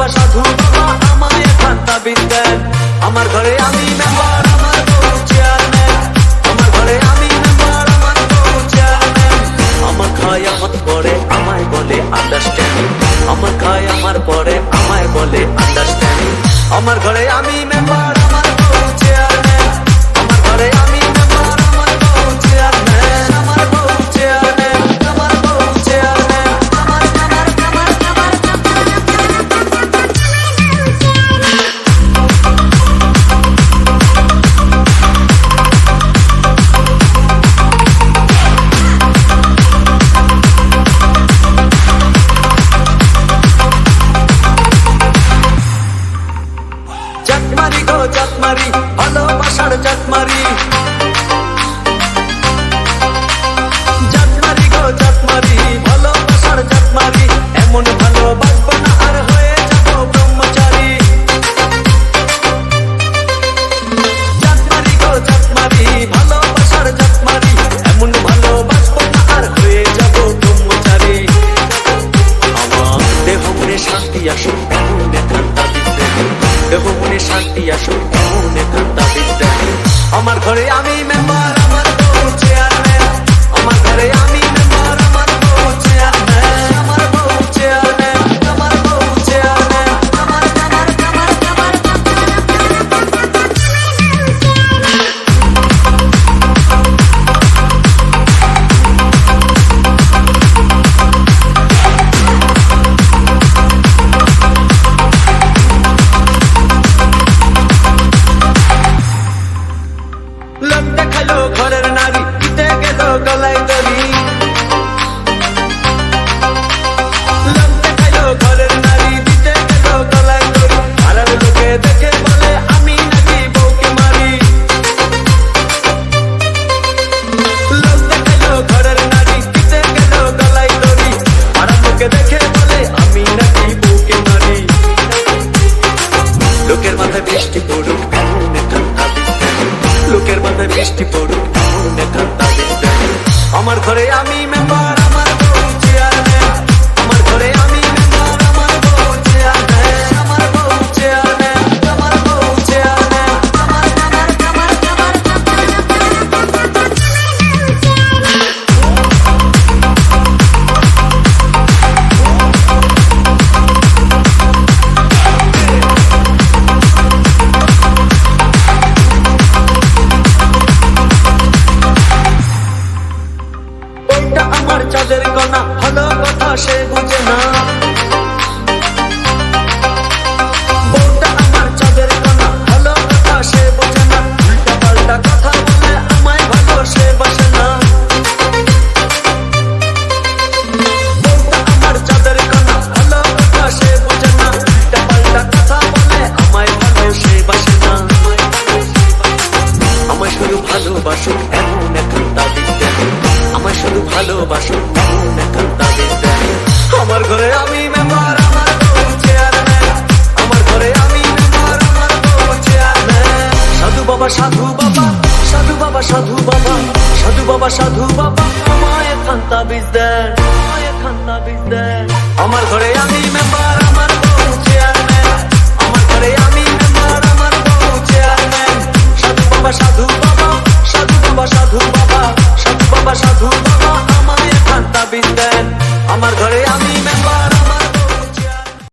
বাবা সাধু বাবা আমায় এখন তাবিজ দেন। আমার ঘরে আমি মেম্বার, আমার বউ চেয়ারম্যান। আমার ঘরে আমি মেম্বার, আমার বউ চেয়ারম্যান। আমার খায় আমার পরে আমায় বলে আন্ডারস্ট্যান্ড। আমার খায় আমার পরে আমায় বলে আন্ডারস্ট্যান্ড। আমার ঘরে আমি মেম্বার, আমার বউ চেয়ারম্যান। আমার ঘরে আমি মেম্বার, আমার বউ চেয়ারম্যান। আমার বউ চেয়ারম্যান, আমার বউ চেয়ারম্যান। জাতমারি গো জাতমারি, ভালোবাসার জাতমারি। জাতমারি গো জাতমারি, ভালোবাসার জাতমারি। এমন ভালোবাসবো না আর হয়ে যাবো ব্রহ্মচারী। জাতমারি গো জাতমারি, ভালোবাসার জাতমারি। এমন ভালোবাসবো না আর হয়ে যাবো ব্রহ্মচারী। আমার দেহ মনে শান্তি আসুক এমন এখন তাবিজ দেন। দেহ মনে শান্তি আসুক এমন এখন তাবিজ দেন। আমার ঘরে আমি মেম্বার, আমার বউ চেয়ারম্যান। আমার ঘরে আমি মেম্বার, আমার বউ চেয়ারম্যান। আমার বউ চেয়ারম্যান, আমার বউ চেয়ারম্যান। লোক দেখালো ঘরের নারী, দিতে গেল গলায় দড়ি। লোক দেখালো ঘরের নারী, দিতে গেল গলায় দড়ি। পাড়ার লোকে দেখে বলে আমি নাকি বউকে মারি। লোক দেখালো ঘরের নারী, দিতে গেল গলায় দড়ি। পাড়ার লোকে দেখে বলে আমি নাকি বউকে মারি। লোকের মাথায় বৃষ্টি পড়ুক এমন এখন তাবিজ দেন। লোকের মাথায় বৃষ্টি পড়ুক এমন এখন তাবিজ দেন। আমার ঘরে আমি মেম্বার, আমার বউ চেয়ারম্যান। আমার ঘরে আমি মেম্বার, আমার বউ চেয়ারম্যান। আমার বউ চেয়ারম্যান, আমার বউ চেয়ারম্যান। ওইটা আমার চাঁদের কণা, ভালো কথা সে বুঝে না। বউটা আমার চাঁদের কণা, ভালো কথা সে বোঝে না। উল্টা পাল্টা কথা বলে আমায় ভালো সে বাসে না। বউটা আমার চাঁদের কণা, ভালো কথা সে বোঝে না। উল্টা পাল্টা কথা বলে আমায় ভালো সে বাসে না। আমায় শুধু ভালোবাসুক এমন এখন তাবিজ দেন। আমায় শুধু ভালোবাসুক এমন এখন তাবিজ দেন। আমার ঘরে আমি মেম্বার, আমার বউ চেয়ারম্যান। আমার ঘরে আমি মেম্বার, আমার বউ চেয়ারম্যান। সাধু বাবা সাধু বাবা, সাধু বাবা সাধু বাবা, সাধু বাবা সাধু বাবা আমায় এখন তাবিজ দেন।